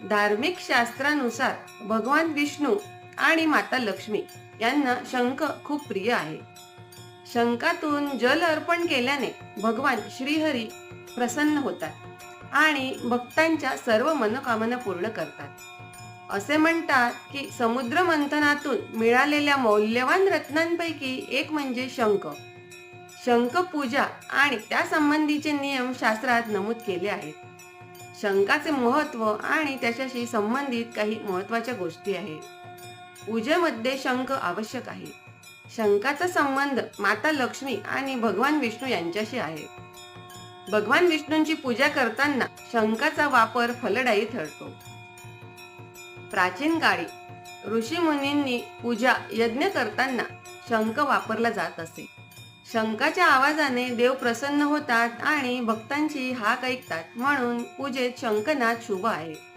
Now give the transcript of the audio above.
धार्मिक शास्त्रानुसार भगवान विष्णू आणि माता लक्ष्मी यांना शंख खूप प्रिय आहे. शंखातून जल अर्पण केल्याने भगवान श्रीहरी प्रसन्न होतात आणि भक्तांच्या सर्व मनोकामना पूर्ण करतात. असे म्हणतात की समुद्र मंथनातून मिळालेल्या मौल्यवान रत्नांपैकी एक म्हणजे शंख. शंख पूजा आणि त्या संबंधीचे नियम शास्त्रात नमूद केले आहेत. शंखाचे महत्त्व आणि त्याच्याशी संबंधित काही महत्त्वाच्या गोष्टी आहेत. पूजेमध्ये शंख आवश्यक आहे. शंखाचा संबंध माता लक्ष्मी आणि भगवान विष्णू यांच्याशी आहे. भगवान विष्णूंची पूजा करताना शंखाचा वापर फलदायी ठरतो. प्राचीन काळी ऋषी मुनींनी पूजा यज्ञ करताना शंख वापरला जात असे. शंखाच्या आवाजाने देव प्रसन्न होतात आणि भक्तांची हाक ऐकतात, म्हणून पूजेत शंखनाद शुभ आहे.